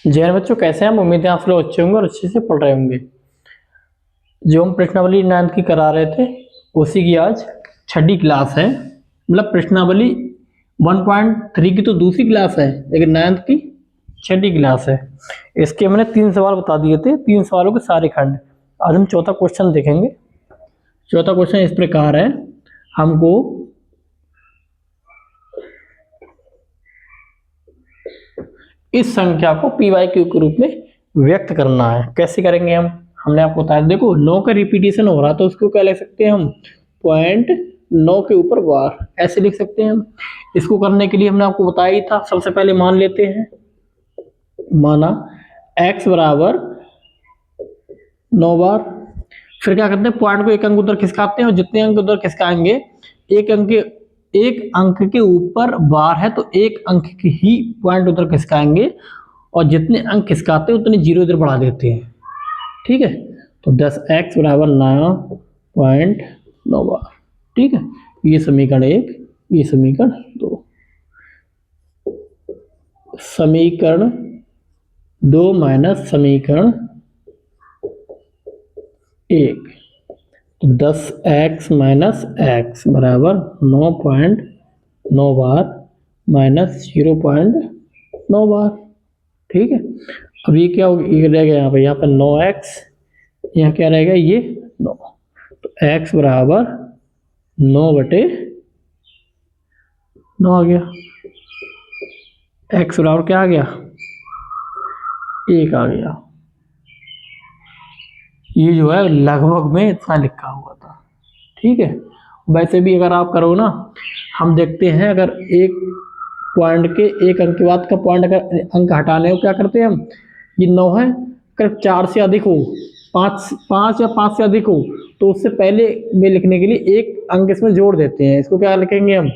जय हिंद बच्चों, कैसे हैं हम? उम्मीद है आप लोग अच्छे होंगे और अच्छे से पढ़ रहे होंगे। जो हम प्रश्नावली 9th की करा रहे थे उसी की आज छठी क्लास है। मतलब प्रश्नावली 1.3 की तो दूसरी क्लास है, लेकिन 9th की छठी क्लास है। इसके हमने 3 सवाल बता दिए थे, 3 सवालों के सारे खंड। आज हम चौथा क्वेश्चन देखेंगे। चौथा क्वेश्चन इस प्रकार है, हमको इस संख्या को पी वाई क्यू के रूप में व्यक्त करना है। कैसे करेंगे हम? हमने आपको बताया, देखो 9 का रिपीटेशन हो रहा है तो उसको क्या लिख सकते हैं हम? 0.9 के ऊपर बार, ऐसे लिख सकते हैं हम। इसको करने के लिए हमने आपको बताया ही था, सबसे पहले मान लेते हैं। माना x बराबर 9 बार। फिर क्या करते हैं, पॉइंट को एक अंक उधर खिसकाते हैं और जितने अंक उधर खिसकाएंगे, एक अंक के ऊपर बार है तो एक अंक की ही पॉइंट उधर खिसकाएंगे और जितने अंक खिसकाते हैं उतने जीरो इधर बढ़ा देते हैं। ठीक है, तो 10x बराबर 9.9 बार। ठीक है, ये समीकरण 1, ये समीकरण 2। समीकरण 2 माइनस समीकरण 1, तो 10x माइनस x बराबर 9.9 बार माइनस 0.9 बार। ठीक है, अब ये क्या होगा, ये रहेगा यहाँ पे 9x, यहाँ क्या रहेगा, ये 9। तो x बराबर 9/9 आ गया। x बराबर क्या आ गया? 1 आ गया। ये जो है लगभग में इतना लिखा हुआ था। ठीक है, वैसे भी अगर आप करो ना, हम देखते हैं अगर एक पॉइंट के एक अंक के बाद का पॉइंट अगर अंक हटाने को क्या करते हैं हम, ये 9 है, अगर 4 से अधिक हो, 5 या 5 से अधिक हो तो उससे पहले में लिखने के लिए एक अंक इसमें जोड़ देते हैं। इसको क्या लिखेंगे हम?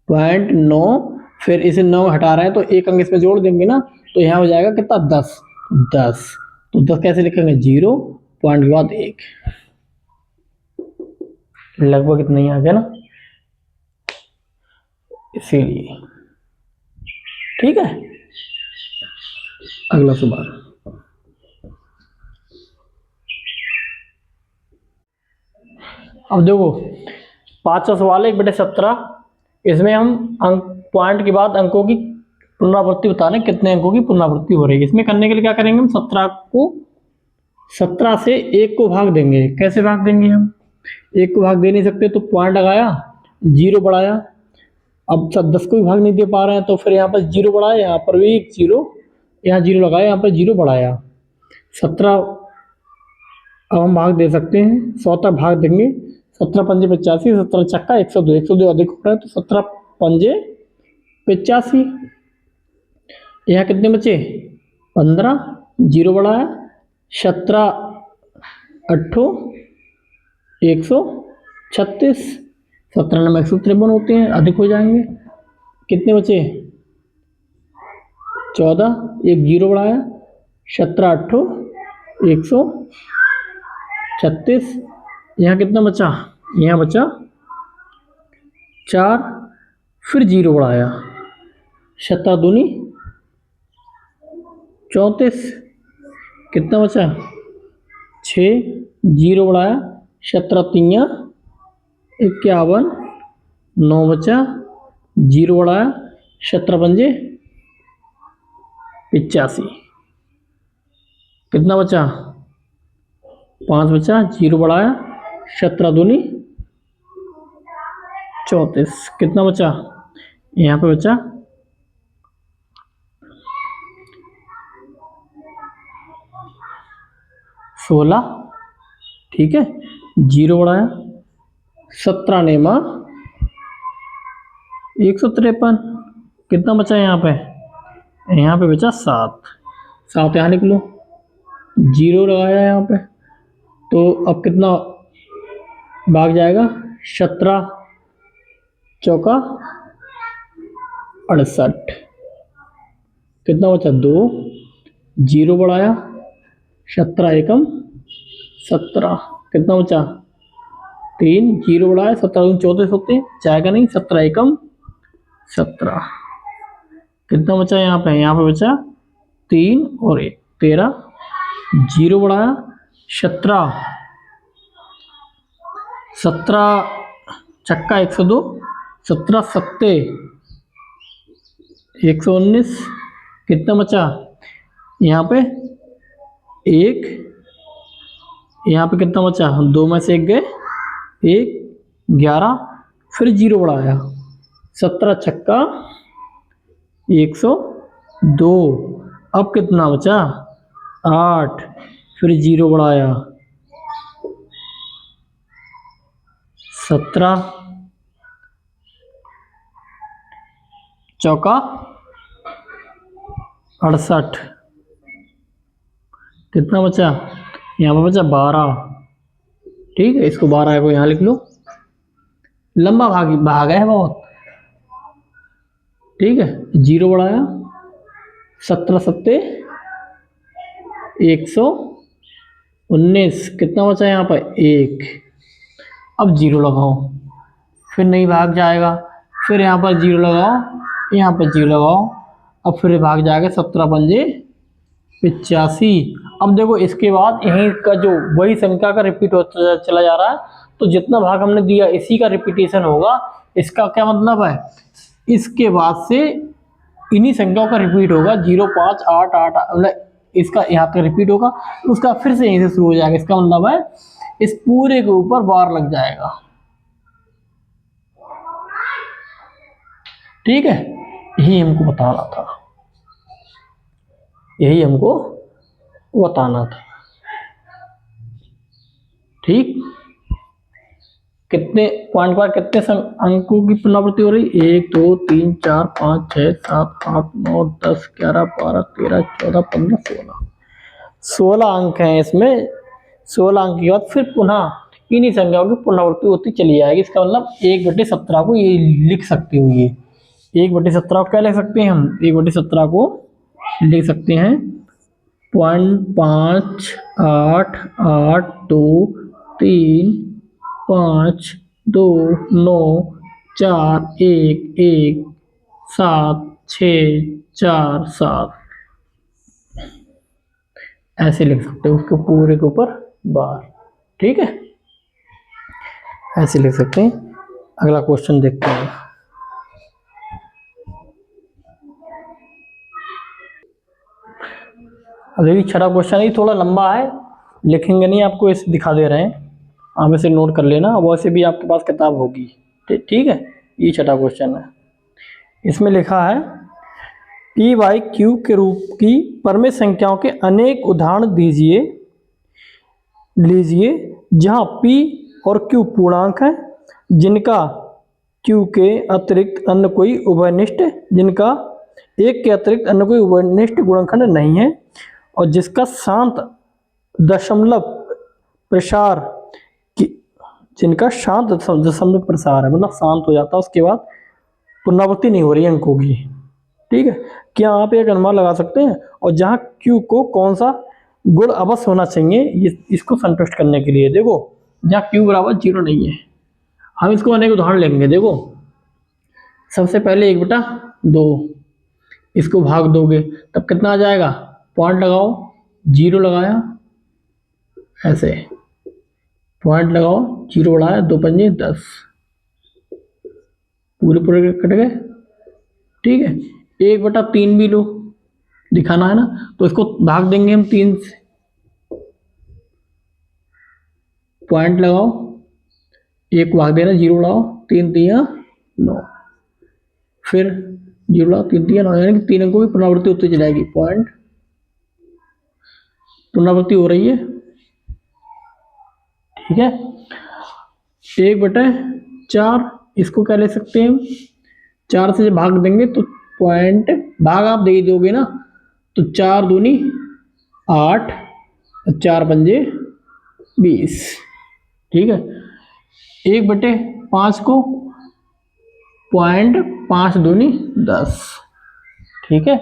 0.9, फिर इसे 9 हटा रहे हैं तो एक अंक इसमें जोड़ देंगे ना, तो यहाँ हो जाएगा कितना? 10। तो 10 कैसे लिखेंगे? 0 पॉइंट के बाद 1, लगभग इतना ही आ गया ना, इसीलिए। ठीक है, अगला सवाल। अब देखो 5वां सवाल है 1/17। इसमें हम अंक पॉइंट के बाद अंकों की पुनरावृत्ति बता रहे हैं, कितने अंकों की पुनरावृत्ति हो रही है। इसमें करने के लिए क्या करेंगे हम? 17 से 1 को भाग देंगे। कैसे भाग देंगे हम? 1 को भाग दे नहीं सकते तो पॉइंट लगाया, 0 बढ़ाया। अब 10 को भी भाग नहीं दे पा रहे हैं तो फिर यहाँ पर 0 बढ़ाया, यहाँ पर भी 0, यहाँ 0 लगाया, यहाँ पर 0 बढ़ाया। 17 अब हम भाग दे सकते हैं, 100 तक भाग देंगे। 17 पंजे 85, 17 चक्का 102, 102 अधिक हो रहा है तो 17 पंजे 85। यहाँ कितने बचे? 15, 0 बढ़ाया, 17 8 136, 17 नंबर 153 होते हैं, अधिक हो जाएंगे। कितने बचे? 14, एक 0 बढ़ाया, 17 8 136। यहाँ कितना बचा? यहाँ बचा 4, फिर 0 बढ़ाया, 17 दूनी 34। कितना बचा? 6, 0 बढ़ाया, 17 तियाँ 51, 9 बचा, 0 बढ़ाया, 17 पंजे 85। कितना बचा? 5 बचा, 0 बढ़ाया, 17 दूनी 34। कितना बचा? यहाँ पे बचा 16। ठीक है, 0 बढ़ाया, 17 नेमा 153। कितना बचा यहाँ पे? यहाँ पे बचा 7 यहाँ लिख लो, 0 लगाया यहाँ पे, तो अब कितना भाग जाएगा? 17 चौका 68। कितना बचा? 2, 0 बढ़ाया, 17 एकम 17। कितना बचा? 3, 0 बढ़ाया, 17 34 होते हैं, जाएगा नहीं, 17 एकम 17। कितना बचा यहाँ पे बचा 3 और 1, 13, 0 बढ़ाया 17, 17 छक्का 102, 17 सत्ते 119, कितना बचा यहाँ पे 1, यहाँ पे कितना बचा 2 में से 1 गए 1, 11, फिर 0 बढ़ाया 17 छक्का 102, अब कितना बचा 8, फिर 0 बढ़ाया 17, चौका 68, कितना बचा यहाँ पर बचा 12। ठीक है, इसको 12 को यहाँ लिख लो, लंबा भाग है बहुत। ठीक है, 0 बढ़ाया 17 सत्ते 119, कितना बचा यहाँ पर 1, अब 0 लगाओ, फिर नहीं भाग जाएगा, फिर यहाँ पर 0 लगाओ, यहाँ पर 0 लगाओ, अब फिर भाग जाएगा 17 पंजे 85। अब देखो इसके बाद यहीं का जो वही संख्या का रिपीट होता चला जा रहा है, तो जितना भाग हमने दिया इसी का रिपीटेशन होगा। इसका क्या मतलब है, इसके बाद से इन्हीं संख्याओं का रिपीट होगा, 0 5 8 8 मतलब इसका यहाँ तक रिपीट होगा, उसका फिर से यहीं से शुरू हो जाएगा। इसका मतलब है इस पूरे के ऊपर बार लग जाएगा। ठीक है, यही हमको बताना था, यही हमको बताना था। ठीक, कितने पॉइंट पर कितने अंकों की पुनरावृत्ति हो रही, 1 2 3 4 5 6 7 8 9 10 11 12 13 14 15 16, 16 अंक हैं इसमें। 16 अंक के बाद फिर पुनः इन्हीं संख्याओं की पुनरावृत्ति होती चली जाएगी। इसका मतलब 1/17 को ये लिख सकते हो, ये 1/17 को क्या लिख सकते हैं हम, 1/17 को लिख सकते हैं 0.58823525211764 ऐसे लिख सकते हो उसके पूरे के ऊपर बार। ठीक है, ऐसे लिख सकते हैं। अगला क्वेश्चन देखते हैं। अभी छठा क्वेश्चन ही थोड़ा लंबा है, लिखेंगे नहीं, आपको इसे दिखा दे रहे हैं, आप इसे नोट कर लेना, वैसे भी आपके पास किताब होगी। ठीक है, ये छठा क्वेश्चन है। इसमें लिखा है पी वाई क्यू के रूप की परमेय संख्याओं के अनेक उदाहरण लीजिए जहां पी और क्यू पूर्णांक है, जिनका क्यू के अतिरिक्त अन्य कोई उभयनिष्ठ गुणनखंड नहीं है, और जिसका शांत दशमलव प्रसार है, मतलब शांत हो जाता है, उसके बाद पुनरावृत्ति नहीं हो रही अंकों की। ठीक है, क्या आप एक अनुमान लगा सकते हैं, और जहां क्यू को कौन सा गुण अवश्य होना चाहिए इसको संतुष्ट करने के लिए। देखो जहां क्यू बराबर 0 नहीं है, हम इसको अनेक उदाहरण लेंगे। देखो सबसे पहले 1/2, इसको भाग दोगे तब कितना आ जाएगा, पॉइंट लगाओ, 0 लगाया, ऐसे पॉइंट लगाओ, 0 बढ़ाया, 2 पंजे 10, पूरे कट गए। ठीक है, 1/3 भी लो, दिखाना है ना, तो इसको भाग देंगे हम 3 से, पॉइंट लगाओ, 1 भाग देना, 0 बढ़ाओ, 3 3 9, फिर 0 बढ़ाओ, 3 3 9, यानी कि 3 अंकों की पुनरावृत्ति होती चलेगी। पॉइंट पुनरावृत्ति हो रही है। ठीक है, 1/4, इसको क्या ले सकते हैं, 4 से भाग देंगे तो पॉइंट, भाग आप दे दोगे ना, तो 4 दूनी 8, 4 पंजे 20। ठीक है, 1/5 को पॉइंट 5 दूनी 10। ठीक है,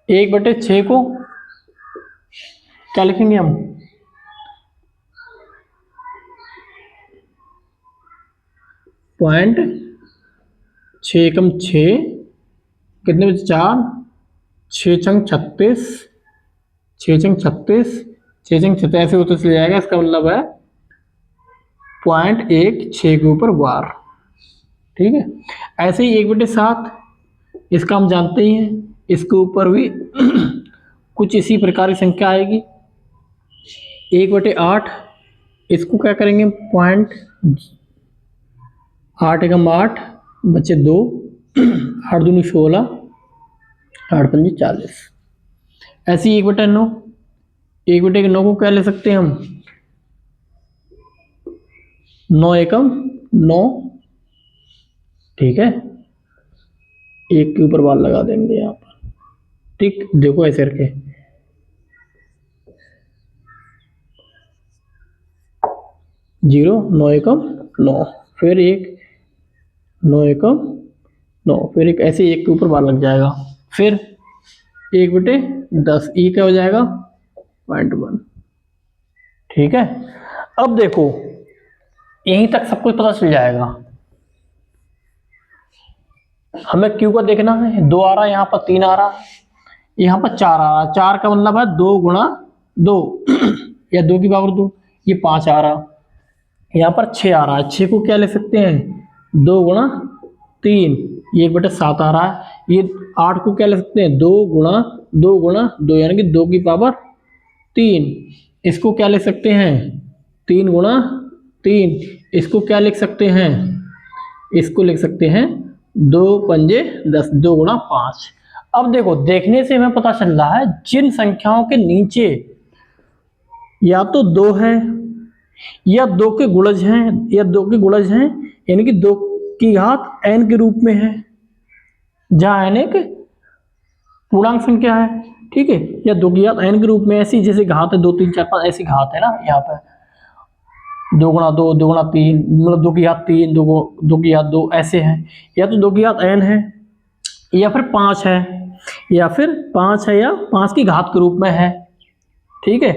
एक बटे 6 को क्या लिखेंगे हम, पॉइंट 6 एकम 6, कितने बचे 4, 6 छंग 36, 6 छंग 36, 6 छंग 36 ऐसे होते चले जाएगा। इसका मतलब है 0.16 के ऊपर बार। ठीक है, ऐसे ही 1/7 इसका हम जानते ही हैं, इसके ऊपर भी कुछ इसी प्रकार की संख्या आएगी। 1/8 इसको क्या करेंगे 0.8 एकम 8 बचे 2, 8 दूनी 16, 8 पंजे 40। ऐसे ही 1/9, 1/9 को क्या ले सकते हैं हम 9 एकम 9। ठीक है, 1 के ऊपर बार लगा देंगे यहाँ पर। ठीक, देखो ऐसे करके 0, 9 एकम 9, फिर 1, 9 एकम 9, फिर एक ऐसे 1 के ऊपर बार लग जाएगा। फिर 1/10 ये क्या हो जाएगा 0.1। ठीक है, अब देखो यहीं तक सब कुछ पता चल जाएगा। हमें क्यू का देखना है, 2 आ रहा है, यहाँ पर 3 आ रहा है, यहाँ पर 4 आ रहा है। 4 का मतलब है 2 गुणा 2 या 2 की पावर 2, ये 5 आ रहा। यहाँ पर 6 आ रहा है, 6 को क्या ले सकते हैं 2 गुणा 3, ये 1/7 आ रहा है। ये 8 को क्या ले सकते हैं 2 गुणा 2 गुणा 2 यानी कि 2 की पावर 3। इसको क्या ले सकते हैं 3 गुणा 3। इसको क्या लिख सकते हैं, इसको लिख सकते हैं 2 पंजे 10, 2 गुणा 5। अब देखो देखने से हमें पता चल रहा है जिन संख्याओं के नीचे या तो 2 है या 2 के गुणज हैं, या 2 के गुणज हैं यानी कि 2 की घात n के रूप में है, जहां n एक पूर्णांक संख्या है। ठीक है, या 2 की घात n के रूप में, ऐसी जैसे घात है 2 3 4 5 ऐसी घात है ना, यहाँ पे 2 गुणा 2, 2 गुणा 3, मतलब 2 की घात 3, 2 की घात 2 ऐसे हैं। या तो 2 की घात n है, या फिर 5 है, या फिर 5 है या 5 की घात के रूप में है। ठीक है,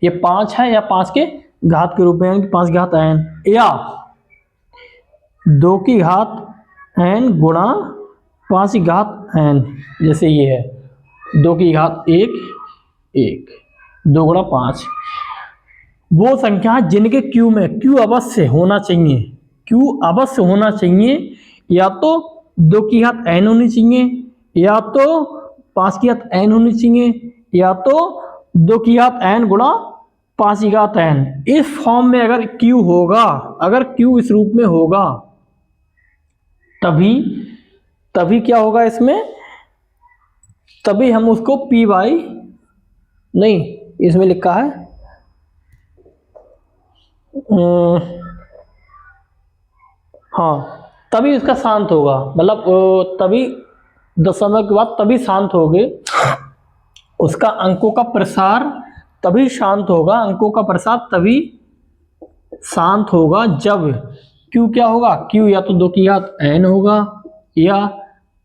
ये 5 है या 5 के घात के रूप में, यानी कि 5 की घात n, या 2 की घात n गुणा 5 की घात n, जैसे ये है 2 की घात 1 1, 2 गुणा 5। वो संख्या जिनके क्यू में क्यू अवश्य होना चाहिए, क्यू अवश्य होना चाहिए, या तो 2 की घात n होनी चाहिए, या तो 5 की घात n होनी चाहिए, या तो 2 की घात n गुणा 5 की घात n। इस फॉर्म में अगर क्यू होगा, अगर क्यू इस रूप में होगा, तभी क्या होगा इसमें, तभी हम उसको पी वाई, नहीं इसमें लिखा है हाँ, तभी उसका शांत होगा, मतलब तभी दशमलव के बाद तभी शांत होगे, उसका अंकों का प्रसार तभी शांत होगा, अंकों का प्रसार तभी शांत होगा जब क्यू क्या होगा, क्यू या तो 2 की घात n होगा, या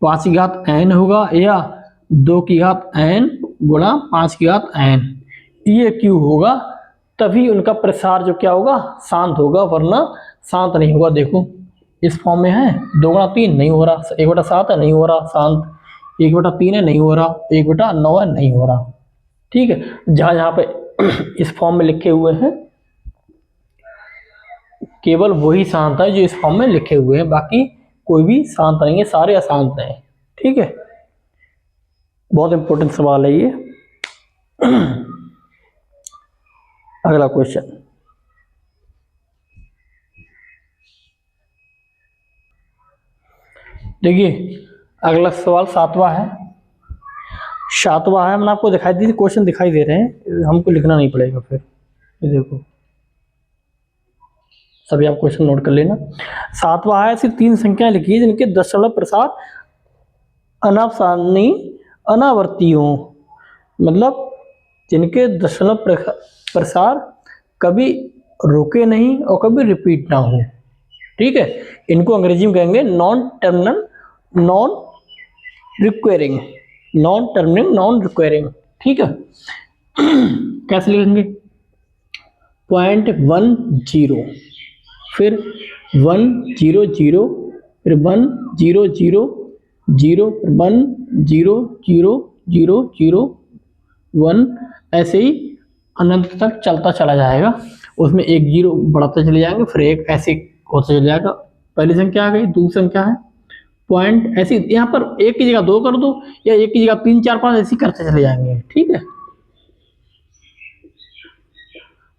5 की घात n होगा, या 2 की घात n गुणा 5 की घात n, ये क्यू होगा। तभी उनका प्रसार जो क्या होगा शांत होगा, वरना शांत नहीं होगा। देखो इस फॉर्म में है 2 गुणा 3 नहीं हो रहा, 1/7 है नहीं हो रहा शांत, 1/3 है नहीं हो रहा, 1/9 है नहीं हो रहा। ठीक है, जहां जहां पे इस फॉर्म में लिखे हुए हैं केवल वही शांत है जो इस फॉर्म में लिखे हुए हैं, बाकी कोई भी शांत नहीं है, सारे अशांत हैं। ठीक है, बहुत इंपॉर्टेंट सवाल है ये। अगला क्वेश्चन, देखिए अगला सवाल 7वां है। 7वां है, मैंने आपको दिखाई दी, क्वेश्चन दिखाई दे रहे हैं, हमको लिखना नहीं पड़ेगा फिर। ये देखो सभी आप क्वेश्चन नोट कर लेना। 7वां है, सिर्फ 3 संख्याएं लिखी जिनके दशमलव प्रसार अनावसानी अनावर्ती हो, मतलब जिनके दशमलव प्रसार कभी रुके नहीं और कभी रिपीट ना हो। ठीक है, इनको अंग्रेजी में कहेंगे non terminal non requiring, non terminal non requiring. ठीक है, कैसे लिखेंगे 0.10 फिर 1 0 0, फिर 1 0 0 0, 1 0 0 0 0 1, ऐसे ही अनंत तक चलता चला जाएगा। उसमें एक जीरो बढ़ते चले जाएंगे, फिर एक ऐसे होते चले जाएगा। पहली संख्या आ गई, दूसरी संख्या है पॉइंट। ऐसे यहाँ पर एक की जगह 2 कर दो, या एक की जगह 3 4 5 ऐसे करते चले जाएंगे। ठीक है,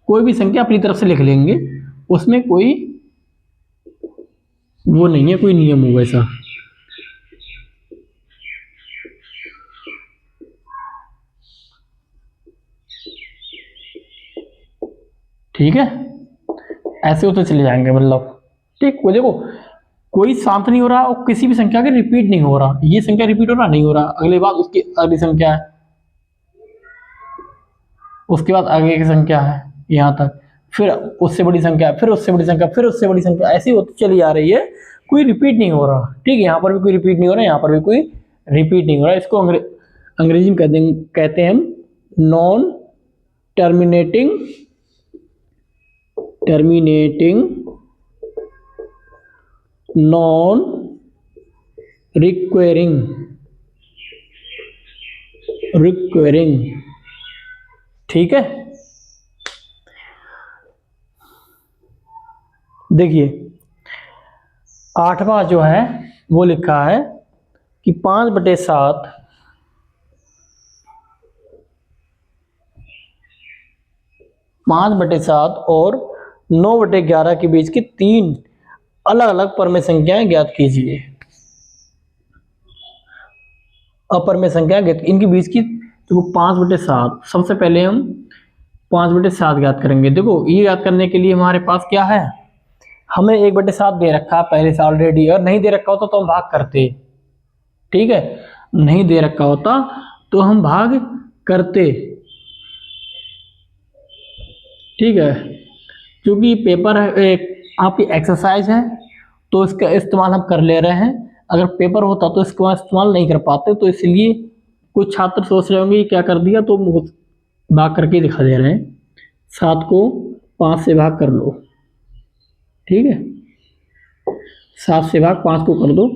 कोई भी संख्या अपनी तरफ से लिख लेंगे, उसमें कोई वो नहीं है, कोई नियम हो वैसा। ठीक है, ऐसे होते चले जाएंगे मतलब। ठीक, वो देखो कोई शांत नहीं हो रहा और किसी भी संख्या के रिपीट नहीं हो रहा। ये संख्या रिपीट हो रहा नहीं हो रहा, अगली बात उसकी अगली संख्या है, उसके बाद आगे की संख्या है यहाँ तक, फिर उससे बड़ी संख्या, फिर उससे बड़ी संख्या, फिर उससे बड़ी संख्या, ऐसी होती चली आ रही है, कोई रिपीट नहीं हो रहा। ठीक है, यहाँ पर भी कोई रिपीट नहीं हो रहा, यहाँ पर भी कोई रिपीट नहीं हो रहा। इसको अंग्रेजी में कहते हैं हम नॉन टर्मिनेटिंग नॉन रिक्वायरिंग ठीक है, देखिए 8वां जो है वो लिखा है कि 5/7 और 9/11 के बीच की 3 अलग अलग परमेय संख्याएं ज्ञात कीजिए। अपरमेय संख्या ज्ञात, इनके बीच की देखो 5/7, सबसे पहले हम 5/7 ज्ञात करेंगे। देखो ये ज्ञात करने के लिए हमारे पास क्या है, हमें 1/7 दे रखा है पहले से ऑलरेडी, और नहीं दे रखा होता तो हम भाग करते। ठीक है, नहीं दे रखा होता तो हम भाग करते। ठीक है, क्योंकि पेपर है, आपकी एक्सरसाइज है तो इसका इस्तेमाल हम कर ले रहे हैं। अगर पेपर होता तो इसका इस्तेमाल नहीं कर पाते, तो इसलिए कुछ छात्र सोच रहे होंगे क्या कर दिया, तो भाग करके दिखा दे रहे हैं। 7 को 5 से भाग कर लो। ठीक है, 7 से भाग 5 को कर दो।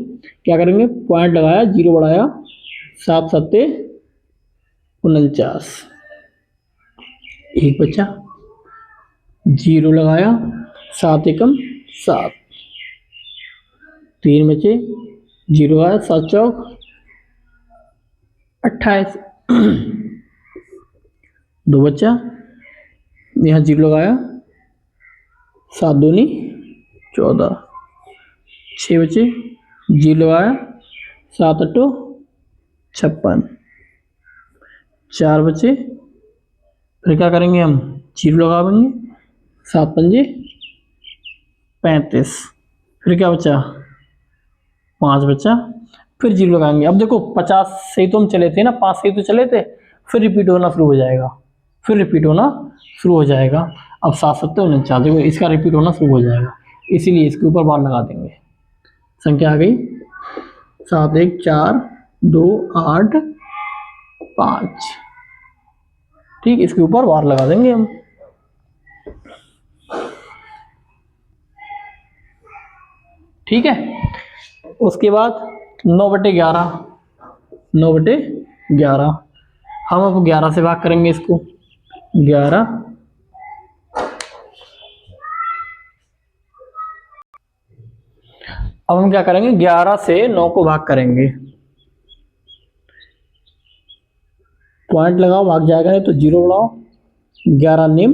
क्या करेंगे, पॉइंट लगाया, जीरो बढ़ाया, 7 7 49, एक बचा, जीरो लगाया, 7 एकम 7, 3 बचे, जीरो आया, 7 चौक 28, 2 बचा, यहाँ जीरो लगाया, 7 दूनी 14, 6 बचे, जीरो लगाया, 7 8 56, 4 बचे, फिर क्या करेंगे हम, जीरो लगाएंगे, 7 पंजे 35, फिर क्या बचा, 5 बचा, फिर जीरो लगाएंगे। अब देखो 50 से ही तो हम चले थे ना, 5 से ही तो चले थे, फिर रिपीट होना शुरू हो जाएगा, अब 7 7 49, देखो इसका रिपीट होना शुरू हो जाएगा, इसीलिए इसके ऊपर बार लगा देंगे। संख्या आ गई 7 1 4 2 8 5। ठीक, इसके ऊपर बार लगा देंगे हम। ठीक है, उसके बाद 9/11, हम अब 11 से भाग करेंगे इसको, 11, अब हम क्या करेंगे, 11 से 9 को भाग करेंगे, पॉइंट लगाओ, भाग जाएगा नहीं तो जीरो बढ़ाओ, 11 निम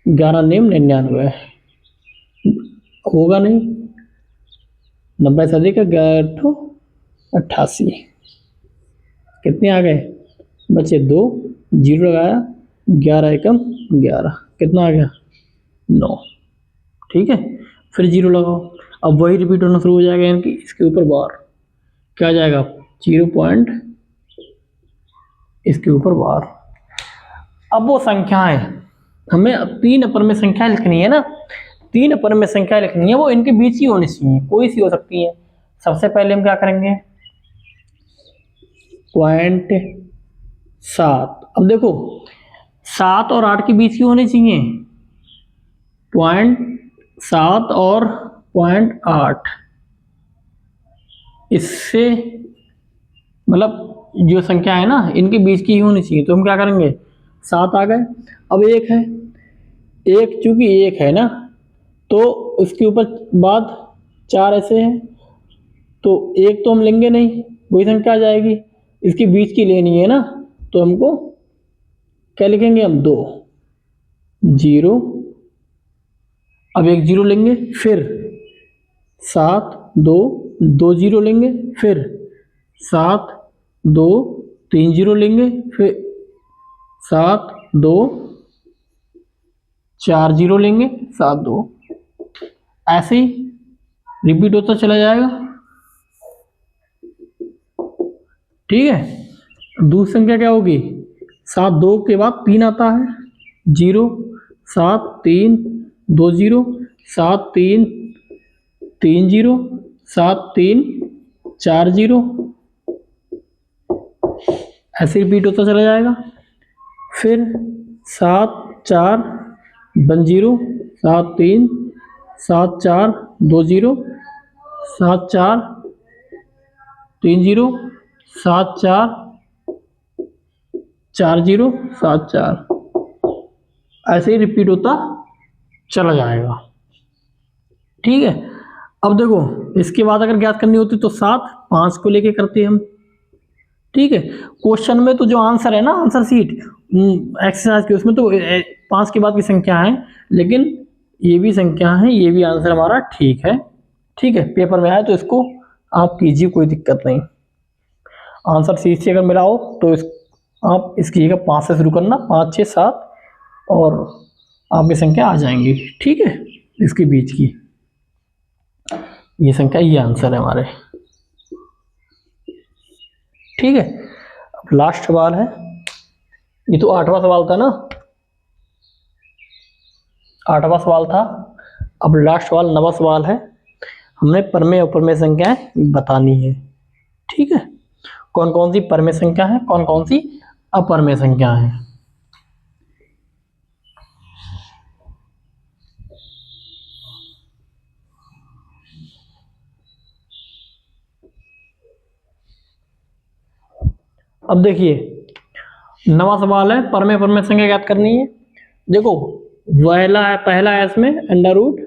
99, होगा नहीं, 90 से अधिक 88, कितने आ गए, बचे 2, जीरो लगाया, 11 एकम 11, कितना आ गया 9। ठीक है, फिर जीरो लगाओ, अब वही रिपीट होना शुरू हो जाएगा, यानी कि इसके ऊपर बार क्या आ जाएगा, 0 पॉइंट, इसके ऊपर बार। अब वो संख्याएं हमें 3 अपरमेय संख्याएं लिखनी है ना, 3 अपरमेय संख्या लिखनी है, वो इनके बीच ही होनी चाहिए, कोई सी हो सकती है। सबसे पहले हम क्या करेंगे, 0.7, अब देखो 7 और 8 के बीच की होनी चाहिए, 0.7 और 0.8, इससे मतलब जो संख्या है ना इनके बीच की ही होनी चाहिए। तो हम क्या करेंगे, 7 आ गए। अब एक है, एक चूंकि एक है ना तो उसके ऊपर बाद 4 ऐसे हैं, तो एक तो हम लेंगे नहीं, वही संख्या आ जाएगी, इसके बीच की लेनी है ना, तो हमको क्या लिखेंगे हम, 2 जीरो। अब एक जीरो लेंगे, फिर 7 2 2 जीरो लेंगे, फिर 7 2 3 जीरो लेंगे, फिर 7 2 4 जीरो लेंगे, 7 2, ऐसे ही रिपीट होता चला जाएगा। ठीक है। दूसरी संख्या क्या होगी, 7 2 के बाद 3 आता है, जीरो, 7 3 2 जीरो, 7 3 3 जीरो, 7 3 4 जीरो, ऐसे रिपीट होता चला जाएगा। फिर 7 4 1 जीरो, 7 3 7 4 2 जीरो, 7 4 3 जीरो, 7 4 4 जीरो, 7 4, ऐसे ही रिपीट होता चला जाएगा। ठीक है। अब देखो इसके बाद अगर ज्ञात करनी होती तो 7 5 को लेके करते हम। ठीक है। क्वेश्चन में तो जो आंसर है ना, आंसर सीट एक्सरसाइज के, उसमें तो 5 के बाद की संख्या है, लेकिन ये भी संख्या है, ये भी आंसर हमारा ठीक है। ठीक है, पेपर में आए तो इसको आप कीजिए, कोई दिक्कत नहीं। आंसर सीट से अगर मिला हो तो आप इसकी जगह 5 से शुरू करना, 5 6 7 और आपकी संख्या आ जाएंगी। ठीक है, इसके बीच की ये संख्या, ये आंसर है हमारे। ठीक है। अब लास्ट सवाल है, ये तो 8वां सवाल था ना, 8वां सवाल था। अब लास्ट सवाल 9वां सवाल है। हमने परमेय अपरमेय संख्याएं बतानी है। ठीक है, कौन कौन सी परमेय संख्या है, कौन कौन सी अपरमेय संख्या है। अब देखिए 9वां सवाल है, परमेय अपरमेय संख्या ज्ञात करनी है। देखो पहला है इसमें अंडर रूट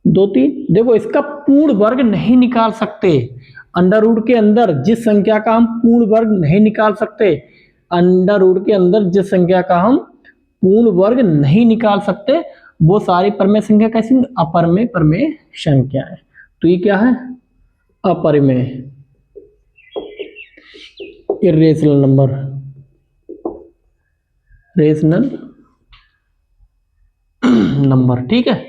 2 3। देखो इसका पूर्ण वर्ग नहीं निकाल सकते, अंडर रूट के अंदर जिस संख्या का हम पूर्ण वर्ग नहीं निकाल सकते, अंडर रूट के अंदर जिस संख्या का हम पूर्ण वर्ग नहीं निकाल सकते, वो सारी परमेय संख्या कैसी, अपरमेय परमेय संख्या है। तो ये क्या है, अपरमेय इर्रेशनल नंबर, रेशनल नंबर। ठीक है।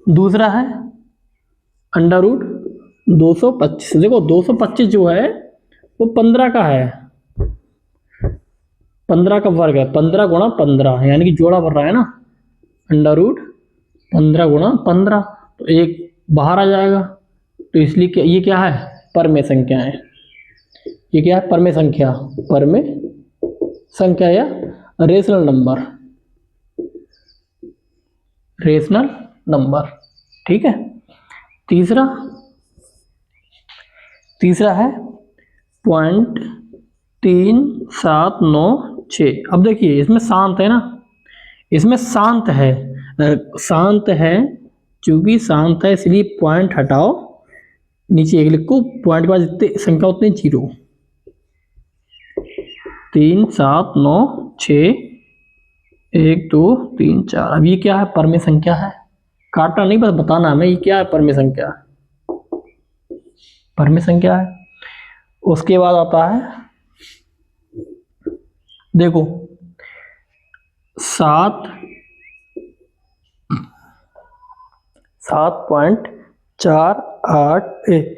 दूसरा है अंडर रूट 225। देखो 225 जो है वो 15 का है, 15 का वर्ग है, 15 गुणा 15 यानी कि जोड़ा बढ़ रहा है ना, अंडर रूट 15 गुणा 15, तो एक बाहर आ जाएगा। तो इसलिए ये क्या है, परमेय संख्या है। ये क्या है, परमेय संख्या, परमेय संख्या या रेशनल नंबर, रेशनल नंबर। ठीक है। तीसरा है 0.3796। अब देखिए इसमें शांत है ना, इसमें शांत है, शांत है, चूंकि शांत है इसलिए पॉइंट हटाओ, नीचे एक लिखो, पॉइंट के बाद जितने संख्या उतने जीरो। 3 7 9 6 1 2 3 4। अब ये क्या है, परमेय संख्या है, काटना नहीं बस बताना हमें ये क्या है, परमेय संख्या, परमेय संख्या है। उसके बाद आता है देखो 7.48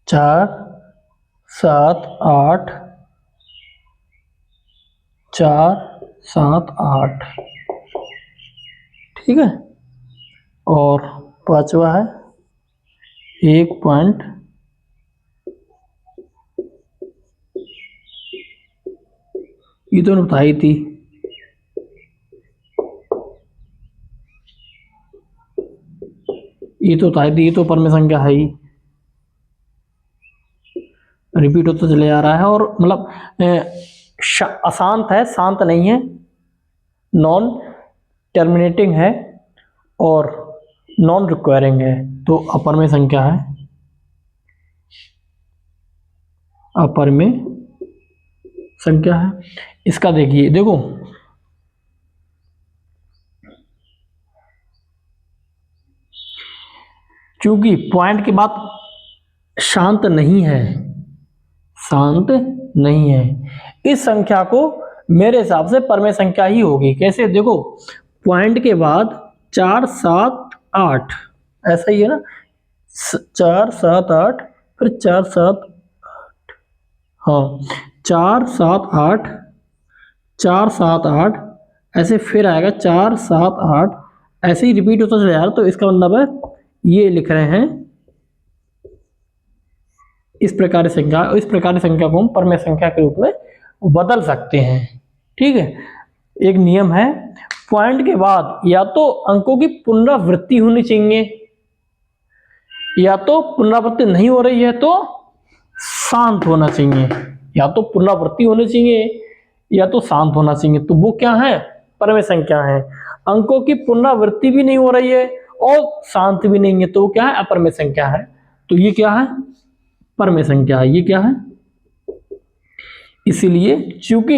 4 7 8 4 7 8। ठीक है। और 5वां है 1.3796। ये तो बताई थी। ये तो बताई थी, ये तो पर में संख्या है ही, रिपीट होता चले जा रहा है और मतलब अशांत है, शांत नहीं है, नॉन टर्मिनेटिंग है और नॉन रिक्वायरिंग है, तो अपर में संख्या है, अपर में संख्या है। इसका देखिए, देखो चूंकि पॉइंट के बाद शांत नहीं है, शांत नहीं है, इस संख्या को मेरे हिसाब से परमेय संख्या ही होगी। कैसे, देखो पॉइंट के बाद 4 7 8 ऐसा ही है ना, 4 7 8 फिर 4 7, हाँ 4 7 8 4 7 8 ऐसे फिर आएगा 4 7 8, ऐसे ही रिपीट होता चला यार। तो इसका मतलब है ये लिख रहे हैं इस प्रकार संख्या, इस प्रकार संख्या को हम परमेय संख्या के रूप में बदल सकते हैं। ठीक है, एक नियम है, पॉइंट के बाद या तो अंकों की पुनरावृत्ति होनी चाहिए, या तो पुनरावृत्ति नहीं हो रही है तो शांत होना चाहिए, या तो पुनरावृत्ति होनी चाहिए या तो शांत होना चाहिए। तो वो क्या है, परमेय संख्या है। अंकों की पुनरावृत्ति भी नहीं हो रही है और शांत भी नहीं है, तो क्या है, अपरमेय संख्या है। तो ये क्या है, परमेय संख्या है। ये क्या है, इसीलिए चूंकि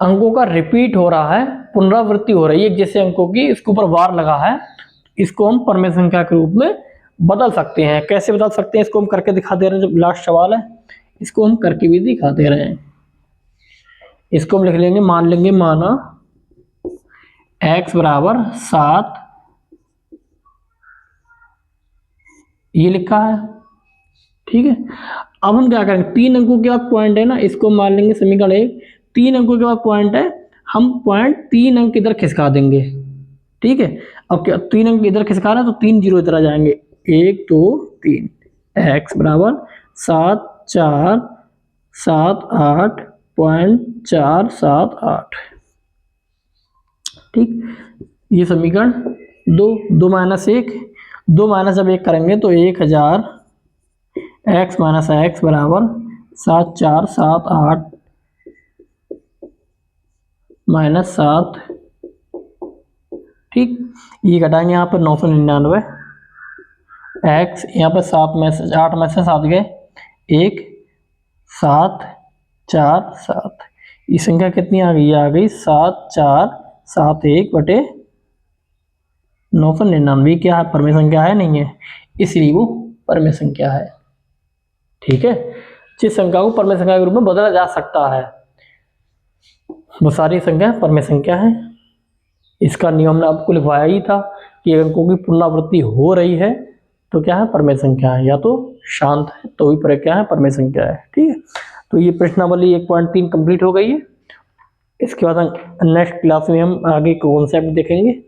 अंकों का रिपीट हो रहा है, पुनरावृत्ति हो रही है एक जैसे अंकों की, इसके ऊपर वार लगा है, इसको हम परमेय संख्या के रूप में बदल सकते हैं। कैसे बदल सकते हैं, इसको हम करके दिखा दे रहे हैं। जब लास्ट सवाल है, इसको हम करके भी दिखा दे रहे हैं। इसको हम लिख लेंगे, मान लेंगे, माना x बराबर 7, ये लिखा है। ठीक है, अब हम क्या करेंगे, 3 अंकों के बाद पॉइंट है ना, इसको मान लेंगे समीकरण 1, 3 अंकों के बाद पॉइंट है, हम पॉइंट 3 अंक इधर खिसका देंगे। ठीक है, अब क्या 3 अंक इधर खिसका रहे हैं तो 3 जीरो इधर आ जाएंगे, 1 2 3, x बराबर 7 4 7 8.478। ठीक, ये समीकरण 2, 2 माइनस 1, 2 माइनस जब 1 करेंगे तो 1000 x माइनस एक्स बराबर 7 4 7 8 माइनस 7। ठीक, ये घटाएंगे यहाँ पर 999, x यहाँ पर 7 में से 8 में से 7 गए, 1 7 4 7, ये संख्या कितनी आ गई, आ गई 7 4 7 1 बटे 999। क्या है, परमेय संख्या है, नहीं है, इसलिए वो परमेय संख्या है। ठीक है, जिस संख्या को परमेय संख्या के रूप में बदला जा सकता है वो सारी संख्या परमेय संख्या है। इसका नियम हमने आपको लिखवाया ही था कि अंकों की पुनरावृत्ति हो रही है तो क्या है, परमेय संख्या है, या तो शांत है तो भी पर क्या है, परमेय संख्या है। ठीक है, तो ये प्रश्नावली 1.3 कंप्लीट हो गई है। इसके बाद नेक्स्ट क्लास में हम आगे कॉन्सेप्ट देखेंगे,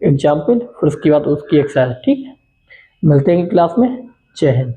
एग्जाम्पल, फिर उसके बाद उसकी एक्सरसाइज। ठीक है, मिलते हैं क्लास में। जय हिंद।